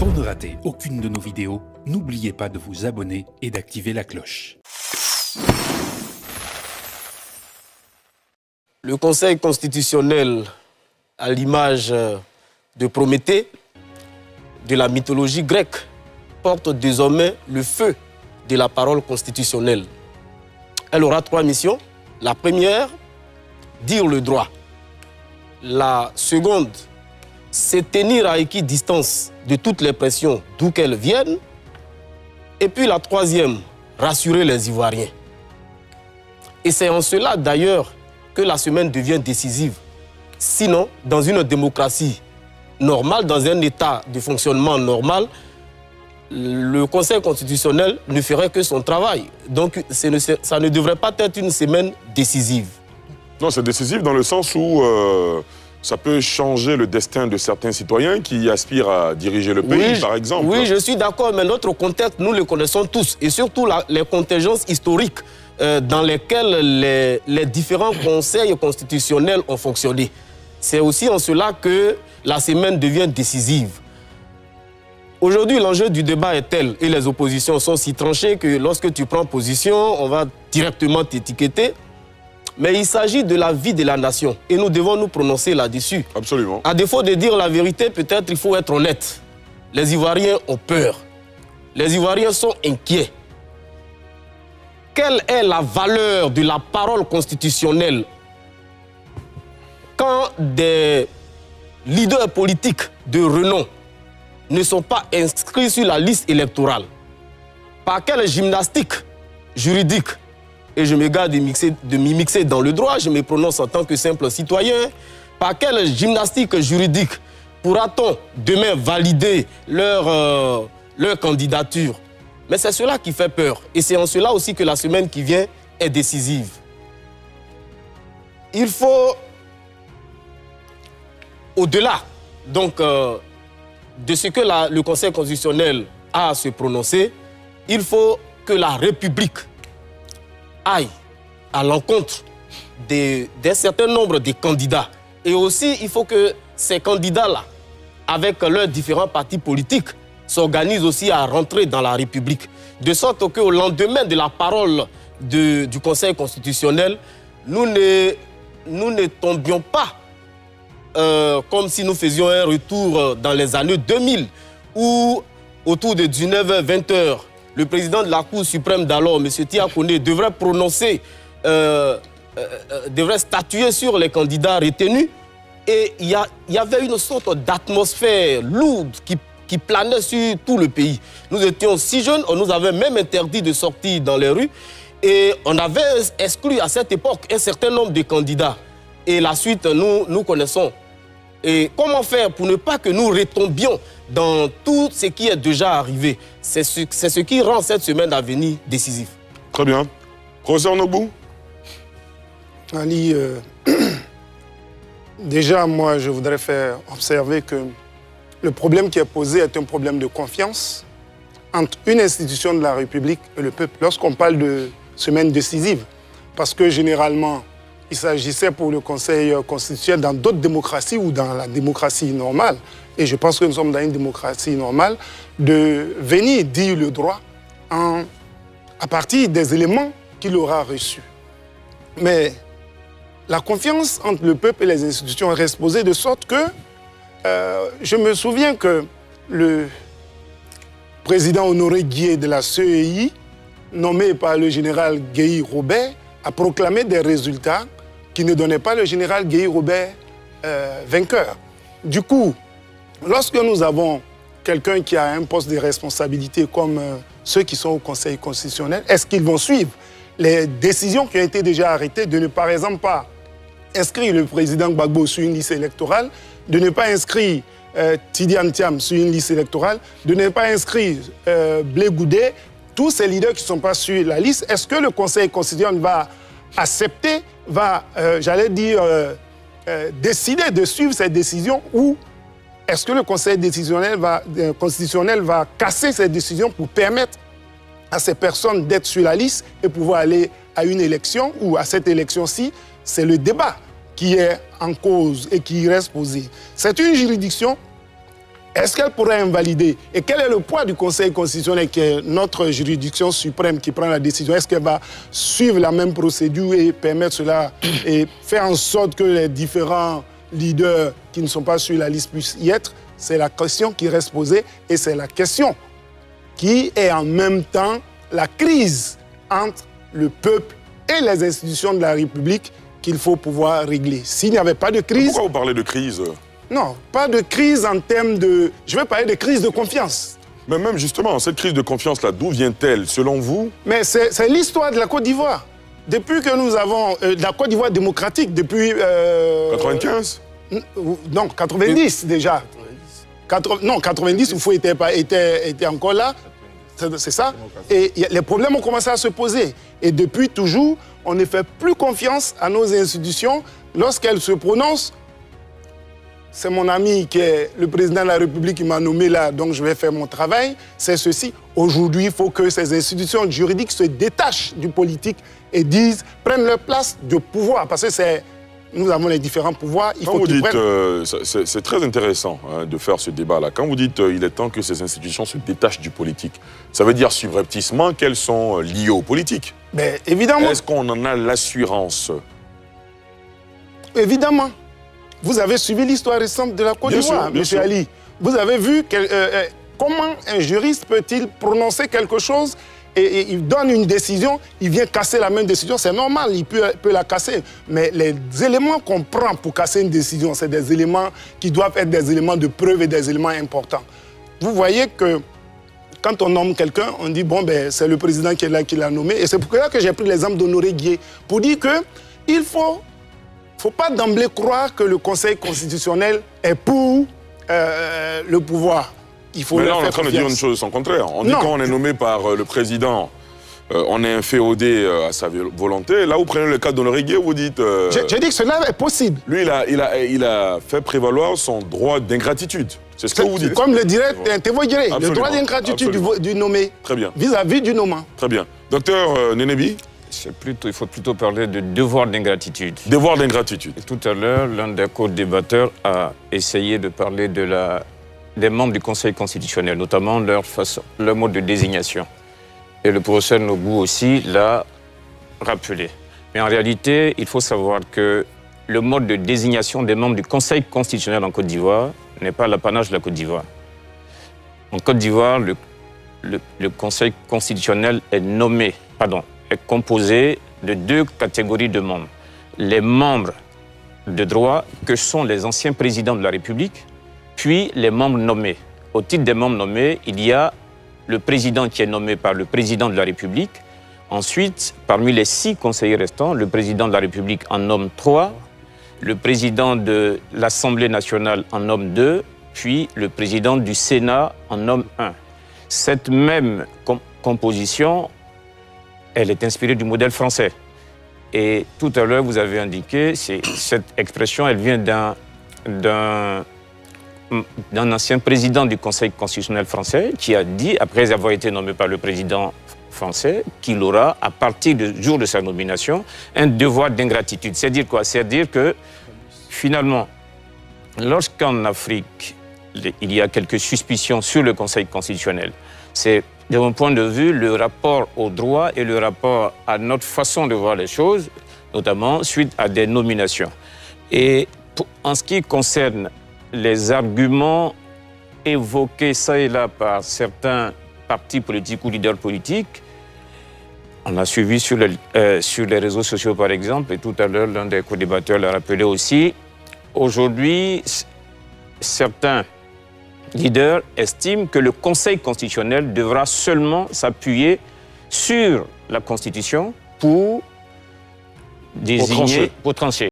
Pour ne rater aucune de nos vidéos, n'oubliez pas de vous abonner et d'activer la cloche. Le Conseil constitutionnel, à l'image de Prométhée, de la mythologie grecque, porte désormais le feu de la parole constitutionnelle. Elle aura 3 missions. La première, dire le droit. La seconde, c'est tenir à équidistance de toutes les pressions, d'où qu'elles viennent. Et puis la troisième, rassurer les Ivoiriens. Et c'est en cela d'ailleurs que la semaine devient décisive. Sinon, dans une démocratie normale, dans un état de fonctionnement normal, le Conseil constitutionnel ne ferait que son travail. Donc ça ne devrait pas être une semaine décisive. Non, c'est décisif dans le sens où ça peut changer le destin de certains citoyens qui aspirent à diriger le pays, par exemple. Oui, je suis d'accord, mais notre contexte, nous le connaissons tous. Et surtout les contingences historiques dans lesquelles les différents conseils constitutionnels ont fonctionné. C'est aussi en cela que la semaine devient décisive. Aujourd'hui, l'enjeu du débat est tel, et les oppositions sont si tranchées que lorsque tu prends position, on va directement t'étiqueter. Mais il s'agit de la vie de la nation, et nous devons nous prononcer là-dessus. Absolument. À défaut de dire la vérité, peut-être il faut être honnête. Les Ivoiriens ont peur. Les Ivoiriens sont inquiets. Quelle est la valeur de la parole constitutionnelle quand des leaders politiques de renom ne sont pas inscrits sur la liste électorale? Par quelle gymnastique juridique? Et je me garde de m'immiscer dans le droit, je me prononce en tant que simple citoyen. Par quelle gymnastique juridique pourra-t-on demain valider leur candidature? Mais c'est cela qui fait peur. Et c'est en cela aussi que la semaine qui vient est décisive. Il faut, au-delà donc, de ce que le Conseil constitutionnel a à se prononcer, il faut que la République aille à l'encontre d'un certain nombre de candidats. Et aussi, il faut que ces candidats-là, avec leurs différents partis politiques, s'organisent aussi à rentrer dans la République. De sorte qu'au lendemain de la parole du Conseil constitutionnel, nous ne tombions pas comme si nous faisions un retour dans les années 2000, où autour de 19h-20h, le président de la Cour suprême d'alors, M. Tia Kone, devrait statuer sur les candidats retenus. Et il y avait une sorte d'atmosphère lourde qui planait sur tout le pays. Nous étions si jeunes, on nous avait même interdit de sortir dans les rues. Et on avait exclu à cette époque un certain nombre de candidats. Et la suite, nous connaissons. Et comment faire pour ne pas que nous retombions dans tout ce qui est déjà arrivé? C'est ce qui rend cette semaine à venir décisive. Très bien. Professeur Nobou? Ali, déjà, moi, je voudrais faire observer que le problème qui est posé est un problème de confiance entre une institution de la République et le peuple. Lorsqu'on parle de semaine décisive, parce que généralement, il s'agissait pour le Conseil constitutionnel dans d'autres démocraties ou dans la démocratie normale, et je pense que nous sommes dans une démocratie normale, de venir dire le droit à partir des éléments qu'il aura reçus. Mais la confiance entre le peuple et les institutions reste posée de sorte que je me souviens que le président Honoré Guié de la CEI, nommé par le général Guéhi Robert, a proclamé des résultats qui ne donnaient pas le général Guéhi Robert vainqueur. Du coup, lorsque nous avons quelqu'un qui a un poste de responsabilité comme ceux qui sont au Conseil constitutionnel, est-ce qu'ils vont suivre les décisions qui ont été déjà arrêtées de ne par exemple pas inscrire le président Gbagbo sur une liste électorale, de ne pas inscrire Tidiane Thiam sur une liste électorale, de ne pas inscrire Blé Goudé, tous ces leaders qui ne sont pas sur la liste? Est-ce que le Conseil constitutionnel va accepter, j'allais dire, décider de suivre ces décisions, ou est-ce que le Conseil constitutionnel va casser ces décisions pour permettre à ces personnes d'être sur la liste et pouvoir aller à une élection, ou à cette élection-ci? C'est le débat qui est en cause et qui reste posé. C'est une juridiction est-ce qu'elle pourrait invalider? Et quel est le poids du Conseil constitutionnel, qui est notre juridiction suprême qui prend la décision? Est-ce qu'elle va suivre la même procédure et permettre cela et faire en sorte que les différents leaders qui ne sont pas sur la liste puissent y être? C'est la question qui reste posée et c'est la question qui est en même temps la crise entre le peuple et les institutions de la République qu'il faut pouvoir régler. S'il n'y avait pas de crise... Pourquoi vous parlez de crise? Non, pas de crise en termes de... Je vais parler de crise de confiance. Mais même justement, cette crise de confiance-là, d'où vient-elle, selon vous? Mais c'est l'histoire de la Côte d'Ivoire. Depuis que nous avons... la Côte d'Ivoire démocratique, depuis... 95? Non, 90 déjà. Non, 90, Oufou était encore là. C'est ça. Et les problèmes ont commencé à se poser. Et depuis toujours, on ne fait plus confiance à nos institutions lorsqu'elles se prononcent. C'est mon ami qui est le président de la République qui m'a nommé là, donc je vais faire mon travail. C'est ceci. Aujourd'hui, il faut que ces institutions juridiques se détachent du politique et prennent leur place de pouvoir. Parce que nous avons les différents pouvoirs. Quand vous dites, c'est très intéressant de faire ce débat-là. Quand vous dites il est temps que ces institutions se détachent du politique, ça veut dire subrepticement qu'elles sont liées au politique. Mais évidemment. Est-ce qu'on en a l'assurance? Évidemment. Vous avez suivi l'histoire récente de la Côte d'Ivoire, M. Ali. Vous avez vu comment un juriste peut-il prononcer quelque chose et il donne une décision, il vient casser la même décision. C'est normal, il peut la casser. Mais les éléments qu'on prend pour casser une décision, c'est des éléments qui doivent être des éléments de preuve et des éléments importants. Vous voyez que quand on nomme quelqu'un, on dit, bon, ben, c'est le président qui est là, qui l'a nommé. Et c'est pour ça que j'ai pris l'exemple d'Honoré Guier, pour dire qu'il ne faut pas d'emblée croire que le Conseil constitutionnel est pour le pouvoir. Il faut mais là, on est en train de dire une chose, son contraire. On dit quand on est nommé par le président, on est inféodé à sa volonté. Là, vous prenez le cas d'Honoré Guier, vous dites... J'ai dit que cela est possible. Lui, il a fait prévaloir son droit d'ingratitude. C'est ce que vous dites. Comme le dirait Thévo Guiré, le droit d'ingratitude du nommé. Très bien. Vis-à-vis du nommant. Très bien. Docteur Nénébi? Il faut plutôt parler de devoir d'ingratitude. Devoir d'ingratitude. Tout à l'heure, l'un des co-débatteurs a essayé de parler des membres du Conseil constitutionnel, notamment leur mode de désignation. Et le professeur Nobou aussi l'a rappelé. Mais en réalité, il faut savoir que le mode de désignation des membres du Conseil constitutionnel en Côte d'Ivoire n'est pas l'apanage de la Côte d'Ivoire. En Côte d'Ivoire, le Conseil constitutionnel est composé de deux catégories de membres. Les membres de droit, que sont les anciens présidents de la République, puis les membres nommés. Au titre des membres nommés, il y a le président qui est nommé par le président de la République. Ensuite, parmi les 6 conseillers restants, le président de la République en nomme 3, le président de l'Assemblée nationale en nomme 2, puis le président du Sénat en nomme 1. Cette même composition, elle est inspirée du modèle français. Et tout à l'heure, vous avez indiqué, cette expression, elle vient d'un ancien président du Conseil constitutionnel français qui a dit, après avoir été nommé par le président français, qu'il aura, à partir du jour de sa nomination, un devoir d'ingratitude. C'est-à-dire quoi? C'est-à-dire que, finalement, lorsqu'en Afrique, il y a quelques suspicions sur le Conseil constitutionnel, c'est, de mon point de vue, le rapport au droit et le rapport à notre façon de voir les choses, notamment suite à des nominations. Et en ce qui concerne les arguments évoqués ça et là par certains partis politiques ou leaders politiques, on a suivi sur les réseaux sociaux par exemple, et tout à l'heure l'un des co-débatteurs l'a rappelé aussi, aujourd'hui certains leaders estiment que le Conseil constitutionnel devra seulement s'appuyer sur la Constitution pour désigner, pour trancher.